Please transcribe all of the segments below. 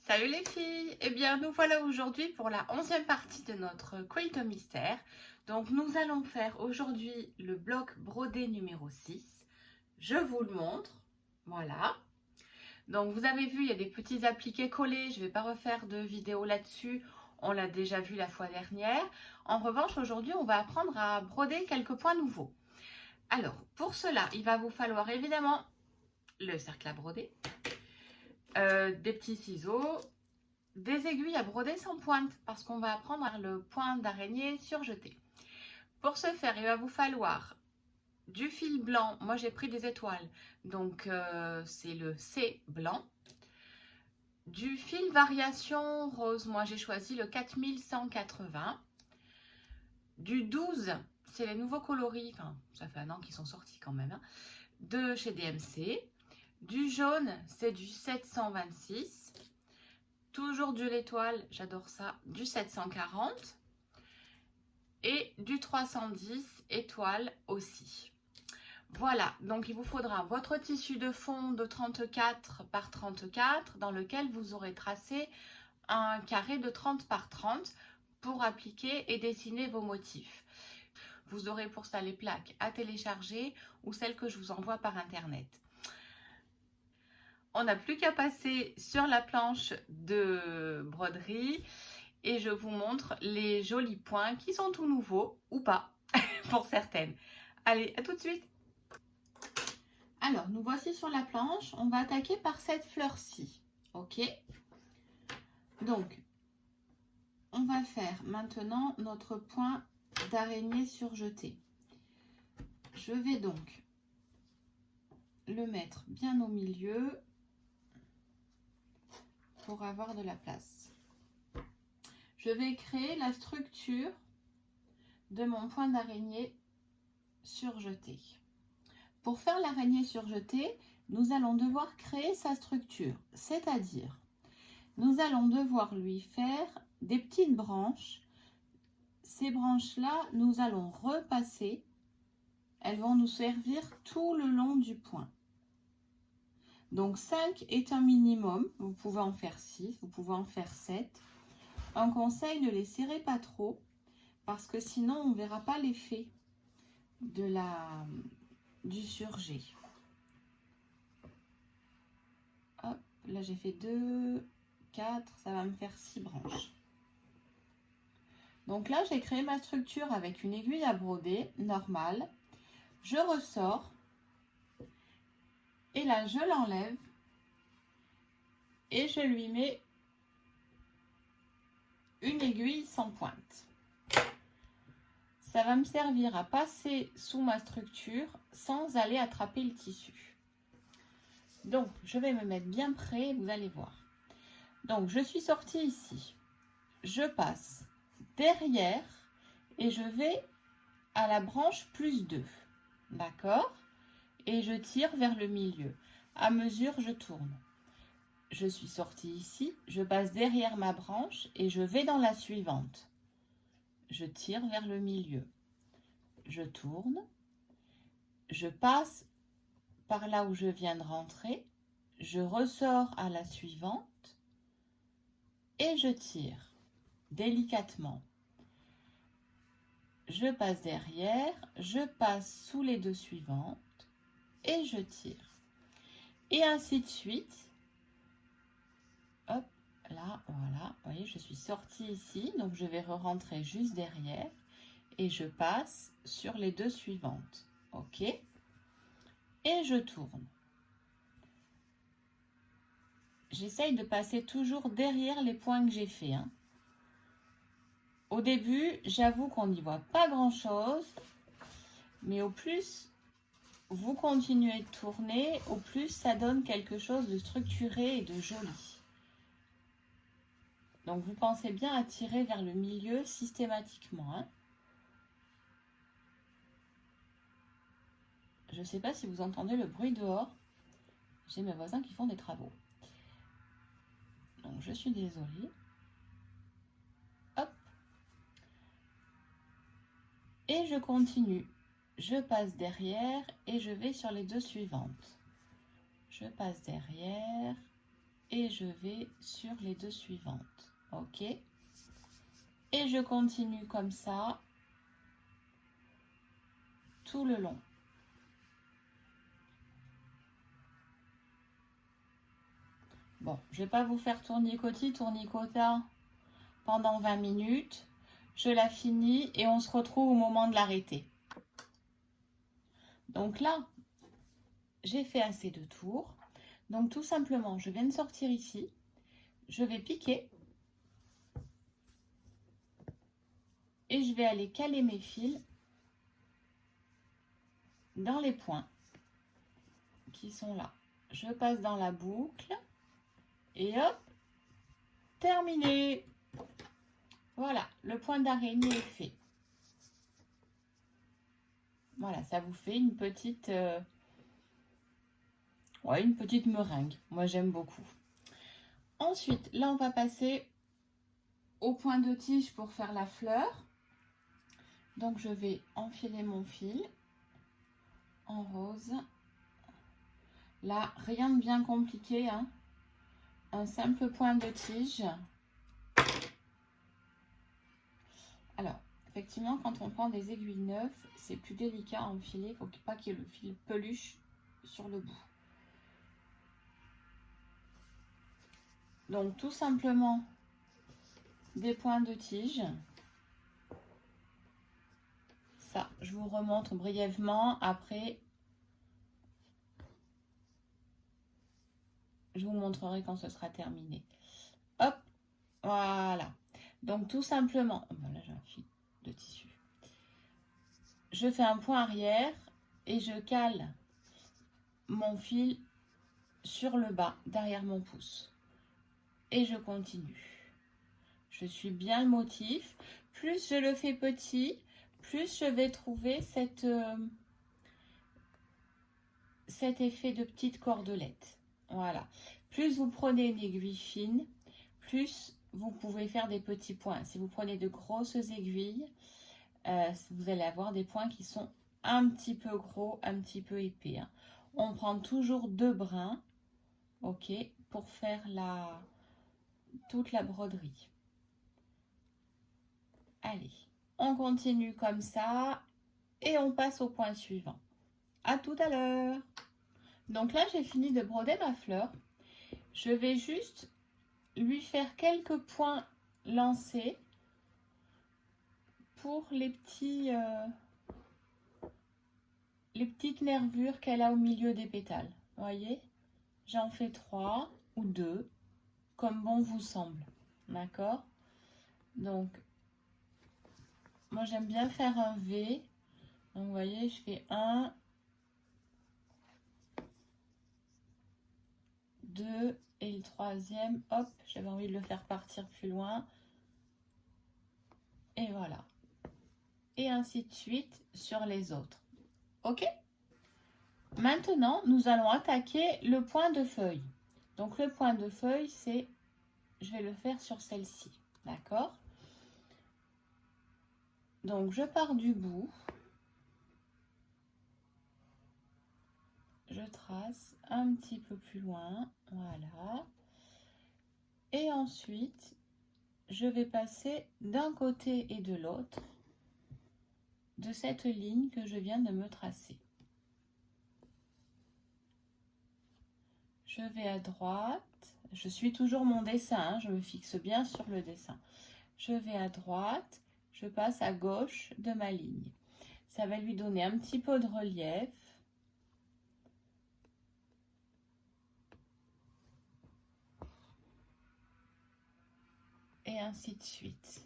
Salut les filles! Eh bien, nous voilà aujourd'hui pour la 11e partie de notre quilt au mystère. Donc, nous allons faire aujourd'hui le bloc brodé numéro 6. Je vous le montre. Voilà. Donc, vous avez vu, il y a des petits appliqués collés. Je ne vais pas refaire de vidéo là-dessus. On l'a déjà vu la fois dernière. En revanche, aujourd'hui, on va apprendre à broder quelques points nouveaux. Alors, pour cela, il va vous falloir évidemment le cercle à broder, des petits ciseaux, des aiguilles à broder sans pointe parce qu'on va apprendre le point d'araignée surjeté. Pour ce faire, il va vous falloir du fil blanc. Moi, j'ai pris des étoiles, donc c'est le C blanc. Du fil variation rose, moi j'ai choisi le 4180. Du 12, c'est les nouveaux coloris, enfin ça fait un an qu'ils sont sortis quand même, hein, de chez DMC. Du jaune, c'est du 726. Toujours de l'étoile, j'adore ça, du 740 et du 310 étoile aussi. Voilà, donc il vous faudra votre tissu de fond de 34 par 34 dans lequel vous aurez tracé un carré de 30 par 30 pour appliquer et dessiner vos motifs. Vous aurez pour ça les plaques à télécharger ou celles que je vous envoie par internet. On n'a plus qu'à passer sur la planche de broderie et je vous montre les jolis points qui sont tout nouveaux ou pas pour certaines. Allez, à tout de suite. Alors, nous voici sur la planche. On va attaquer par cette fleur-ci. Ok? Donc, on va faire maintenant notre point d'araignée surjeté. Je vais donc le mettre bien au milieu pour avoir de la place. Je vais créer la structure de mon point d'araignée surjeté. Pour faire l'araignée surjetée, nous allons devoir créer sa structure, c'est-à-dire nous allons devoir lui faire des petites branches. Ces branches-là, nous allons repasser. Elles vont nous servir tout le long du point. Donc 5 est un minimum. Vous pouvez en faire 6, vous pouvez en faire 7. Un conseil, ne les serrez pas trop parce que sinon on ne verra pas l'effet du surjet. Hop, là j'ai fait 2, 4, ça va me faire 6 branches. Donc là j'ai créé ma structure avec une aiguille à broder normale. Je ressors et là je l'enlève et je lui mets une aiguille sans pointe. Ça va me servir à passer sous ma structure sans aller attraper le tissu. Donc, je vais me mettre bien près, vous allez voir. Donc, je suis sortie ici. Je passe derrière et je vais à la branche plus 2. D'accord? Et je tire vers le milieu. À mesure, je tourne. Je suis sortie ici, je passe derrière ma branche et je vais dans la suivante. Je tire vers le milieu. Je tourne. Je passe par là où je viens de rentrer. Je ressors à la suivante et je tire délicatement. Je passe derrière, je passe sous les deux suivantes et je tire. Et ainsi de suite. Hop, là, voilà. Vous voyez, je suis sortie ici, donc je vais re-rentrer juste derrière et je passe sur les deux suivantes. Ok? Et je tourne. J'essaye de passer toujours derrière les points que j'ai fait. Hein. Au début, j'avoue qu'on n'y voit pas grand-chose, mais au plus vous continuez de tourner, au plus ça donne quelque chose de structuré et de joli. Donc vous pensez bien à tirer vers le milieu systématiquement. Hein. Je ne sais pas si vous entendez le bruit dehors. J'ai mes voisins qui font des travaux. Donc je suis désolée. Hop. Et je continue. Je passe derrière et je vais sur les deux suivantes. Je passe derrière et je vais sur les deux suivantes. Ok, et je continue comme ça tout le long. Bon, je vais pas vous faire tournicotis, tournicota pendant 20 minutes. Je la finis et on se retrouve au moment de l'arrêter. Donc là, j'ai fait assez de tours. Donc tout simplement, je viens de sortir ici. Je vais piquer. Et je vais aller caler mes fils dans les points qui sont là. Je passe dans la boucle. Et hop, terminé. Voilà, le point d'araignée est fait. Voilà, ça vous fait une petite meringue. Moi, j'aime beaucoup. Ensuite, là, on va passer au point de tige pour faire la fleur. Donc, je vais enfiler mon fil en rose. Là, rien de bien compliqué, hein. Un simple point de tige. Alors, effectivement, quand on prend des aiguilles neuves, c'est plus délicat à enfiler. Il ne faut pas qu'il y ait le fil peluche sur le bout. Donc, tout simplement, des points de tige. Ça, je vous remontre brièvement. Après, je vous montrerai quand ce sera terminé. Hop, voilà. Donc, tout simplement, voilà, j'ai un fil de tissu. Je fais un point arrière et je cale mon fil sur le bas, derrière mon pouce. Et je continue. Je suis bien le motif. Plus je le fais petit, plus je vais trouver cet effet de petite cordelette. Voilà. Plus vous prenez une aiguille fine, plus vous pouvez faire des petits points. Si vous prenez de grosses aiguilles, vous allez avoir des points qui sont un petit peu gros, un petit peu épais. Hein. On prend toujours 2 brins, ok, pour faire toute la broderie. Allez, on continue comme ça et on passe au point suivant. À tout à l'heure. Donc là, j'ai fini de broder ma fleur. Je vais juste lui faire quelques points lancés pour les petites nervures qu'elle a au milieu des pétales. Vous voyez, j'en fais 3 ou 2, comme bon vous semble. D'accord? Donc, moi j'aime bien faire un V. Donc, vous voyez, je fais 1, 2 et le troisième, hop, j'avais envie de le faire partir plus loin. Et voilà. Et ainsi de suite sur les autres. Ok? Maintenant, nous allons attaquer le point de feuille. Donc, le point de feuille, c'est, je vais le faire sur celle-ci. D'accord? Donc, je pars du bout. Je trace un petit peu plus loin. Voilà. Et ensuite, je vais passer d'un côté et de l'autre de cette ligne que je viens de me tracer. Je vais à droite. Je suis toujours mon dessin, hein, je me fixe bien sur le dessin. Je vais à droite, je passe à gauche de ma ligne. Ça va lui donner un petit peu de relief. Et ainsi de suite.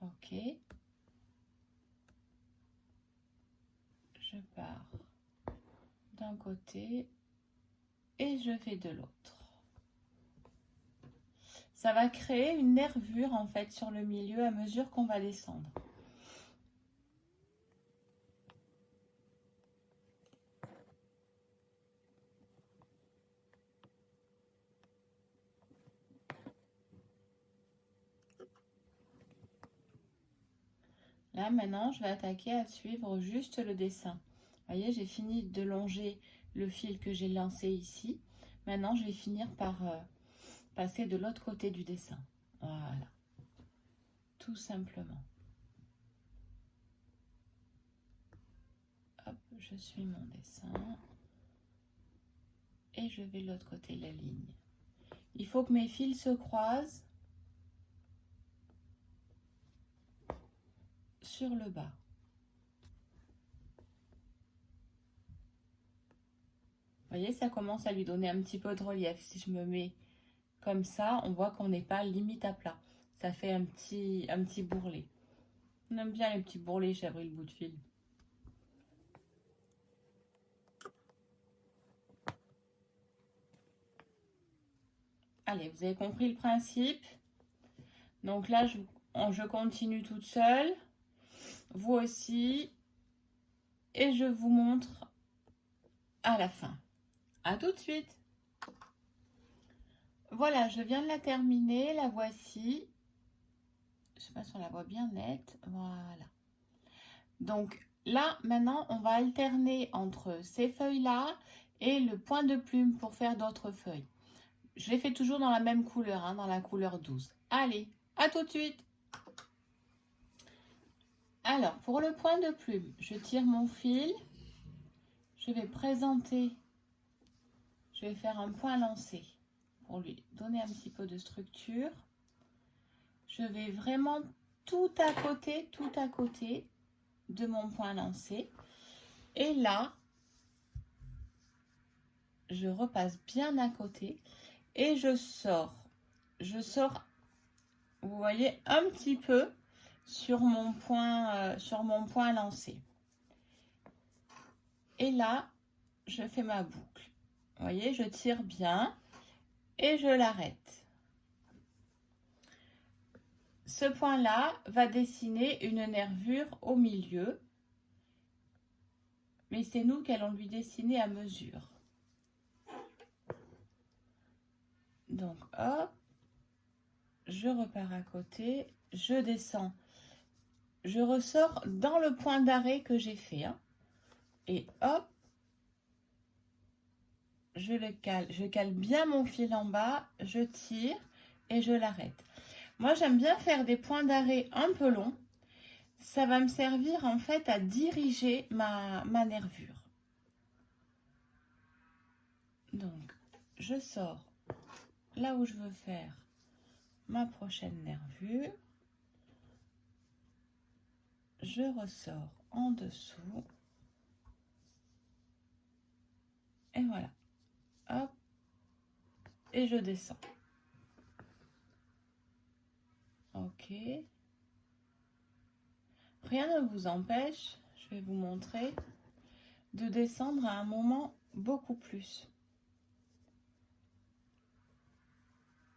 Ok. Je pars d'un côté et je vais de l'autre. Ça va créer une nervure en fait sur le milieu à mesure qu'on va descendre. Là maintenant je vais attaquer à suivre juste le dessin. Vous voyez, j'ai fini de longer le fil que j'ai lancé ici. Maintenant, je vais finir par passer de l'autre côté du dessin. Voilà, tout simplement. Hop, je suis mon dessin. Et je vais de l'autre côté de la ligne. Il faut que mes fils se croisent sur le bas. Vous voyez, ça commence à lui donner un petit peu de relief. Si je me mets comme ça, on voit qu'on n'est pas limite à plat. Ça fait un petit bourrelet. On aime bien les petits bourrelets chez Avril Bout de Fil. Allez, vous avez compris le principe. Donc là, je continue toute seule. Vous aussi. Et je vous montre à la fin. À tout de suite. Voilà, je viens de la terminer. La voici. Je ne sais pas si on la voit bien nette. Voilà. Donc là, maintenant, on va alterner entre ces feuilles-là et le point de plume pour faire d'autres feuilles. Je les fais toujours dans la même couleur, hein, dans la couleur 12. Allez, à tout de suite. Alors, pour le point de plume, je tire mon fil. Je vais présenter, je vais faire un point lancé pour lui donner un petit peu de structure. Je vais vraiment tout à côté de mon point lancé. Et là, je repasse bien à côté et je sors. Je sors, vous voyez, un petit peu sur mon point lancé. Et là, je fais ma boucle. Vous voyez, je tire bien et je l'arrête. Ce point-là va dessiner une nervure au milieu, mais c'est nous qui allons lui dessiner à mesure. Donc, hop, je repars à côté, je descends, je ressors dans le point d'arrêt que j'ai fait, hein, et hop, je cale bien mon fil en bas, je tire et je l'arrête. Moi, j'aime bien faire des points d'arrêt un peu longs. Ça va me servir en fait à diriger ma nervure. Donc, je sors là où je veux faire ma prochaine nervure. Je ressors en dessous. Et voilà. Hop. Et je descends. Ok. Rien ne vous empêche, je vais vous montrer, de descendre à un moment beaucoup plus.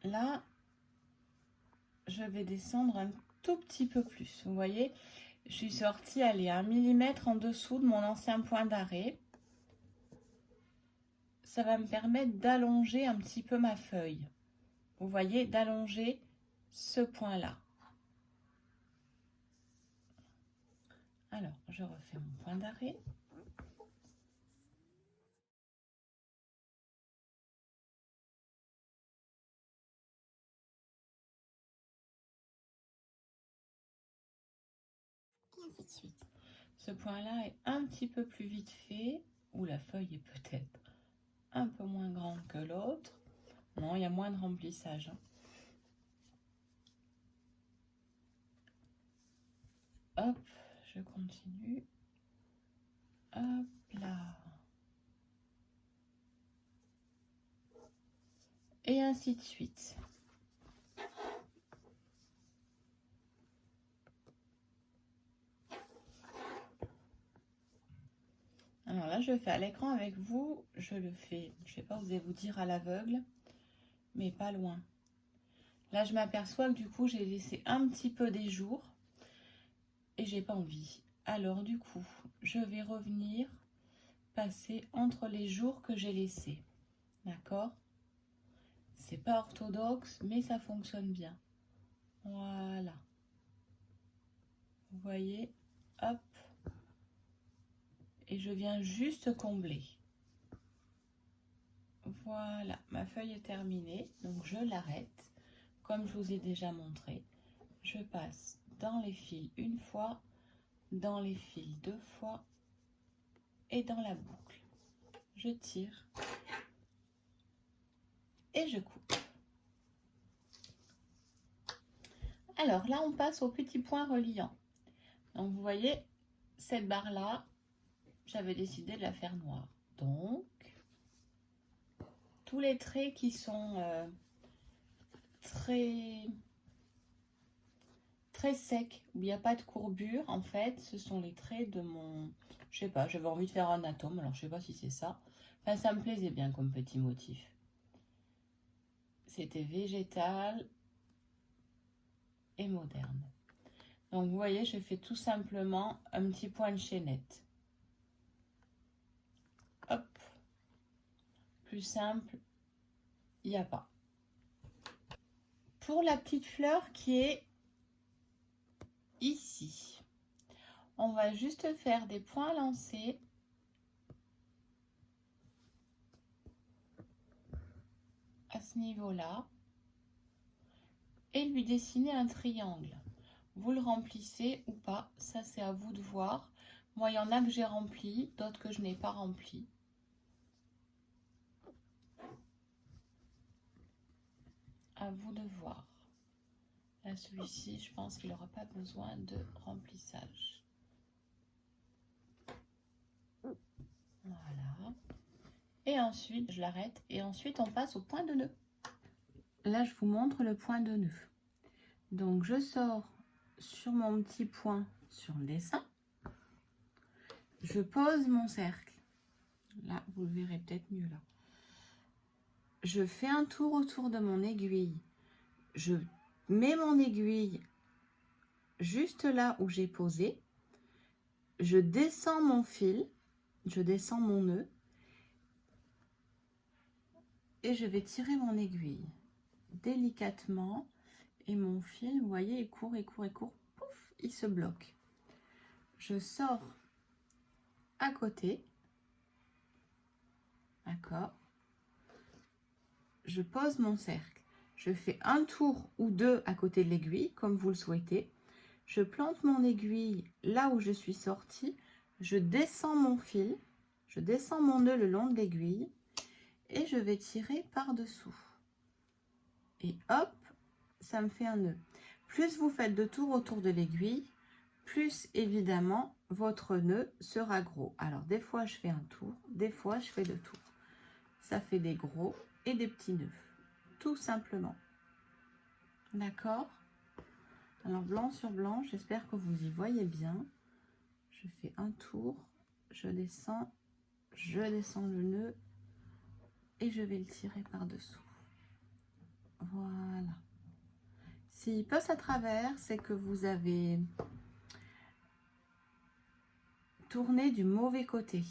Là, je vais descendre un tout petit peu plus. Vous voyez, je suis sortie, allez, 1 millimètre en dessous de mon ancien point d'arrêt. Ça va me permettre d'allonger un petit peu ma feuille. Vous voyez, d'allonger ce point-là. Alors, je refais mon point d'arrêt. Et ainsi de suite. Ce point-là est un petit peu plus vite fait, ou la feuille est peut-être un peu moins grande que l'autre. Non, il y a moins de remplissage. Hop, je continue. Hop là. Et ainsi de suite. Alors là, je le fais à l'écran avec vous. Je le fais, je ne vais pas oser vous dire à l'aveugle, mais pas loin. Là, je m'aperçois que du coup, j'ai laissé un petit peu des jours et j'ai pas envie. Alors du coup, je vais revenir passer entre les jours que j'ai laissés. D'accord? C'est pas orthodoxe, mais ça fonctionne bien. Voilà. Vous voyez? Hop. Et je viens juste combler. Voilà, ma feuille est terminée, donc je l'arrête. Comme je vous ai déjà montré, je passe dans les fils une fois, dans les fils deux fois et dans la boucle. Je tire et je coupe. Alors là, on passe au petit point reliant. Donc vous voyez, cette barre-là, j'avais décidé de la faire noire. Donc, tous les traits qui sont très secs, où il n'y a pas de courbure, en fait, ce sont les traits de mon... Je sais pas, j'avais envie de faire un atome, alors je sais pas si c'est ça. Enfin, ça me plaisait bien comme petit motif. C'était végétal et moderne. Donc, vous voyez, je fais tout simplement un petit point de chaînette. Hop. Plus simple, il n'y a pas. Pour la petite fleur qui est ici, on va juste faire des points lancés. À ce niveau-là. Et lui dessiner un triangle. Vous le remplissez ou pas, ça c'est à vous de voir. Moi, il y en a que j'ai rempli, d'autres que je n'ai pas rempli. À vous de voir. Là, celui-ci, je pense qu'il n'aura pas besoin de remplissage. Voilà. Et ensuite, je l'arrête. Et ensuite, on passe au point de nœud. Là, je vous montre le point de nœud. Donc, je sors sur mon petit point sur le dessin. Je pose mon cercle. Là, vous le verrez peut-être mieux là. Je fais un tour autour de mon aiguille. Je mets mon aiguille juste là où j'ai posé. Je descends mon fil. Je descends mon nœud. Et je vais tirer mon aiguille délicatement. Et mon fil, vous voyez, il court, il court, il court. Pouf, il se bloque. Je sors à côté. D'accord. Je pose mon cercle. Je fais un tour ou deux à côté de l'aiguille, comme vous le souhaitez. Je plante mon aiguille là où je suis sortie. Je descends mon fil. Je descends mon nœud le long de l'aiguille. Et je vais tirer par-dessous. Et hop, ça me fait un nœud. Plus vous faites de tours autour de l'aiguille, plus évidemment votre nœud sera gros. Alors des fois je fais un tour, des fois je fais deux tours. Ça fait des gros et des petits nœuds, tout simplement. D'accord? Alors blanc sur blanc, j'espère que vous y voyez bien. Je fais un tour, je descends le nœud et je vais le tirer par-dessous. Voilà. S'il passe à travers, c'est que vous avez tourné du mauvais côté.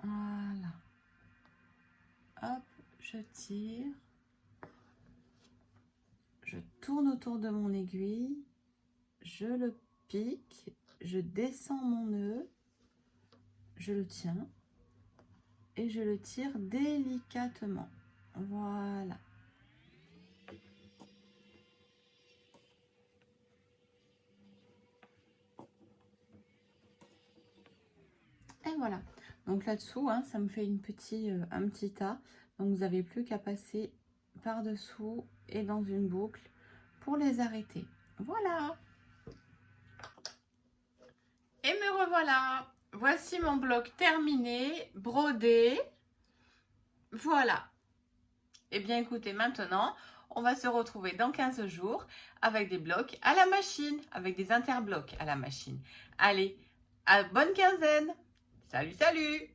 Voilà. Hop, je tire. Je tourne autour de mon aiguille. Je le pique. Je descends mon nœud. Je le tiens. Et je le tire délicatement. Voilà. Et voilà. Donc là-dessous, hein, ça me fait un petit tas. Donc vous n'avez plus qu'à passer par-dessous et dans une boucle pour les arrêter. Voilà. Et me revoilà. Voici mon bloc terminé, brodé. Voilà. Et bien écoutez, maintenant, on va se retrouver dans 15 jours avec des blocs à la machine, avec des interblocs à la machine. Allez, à bonne quinzaine. Salut, salut!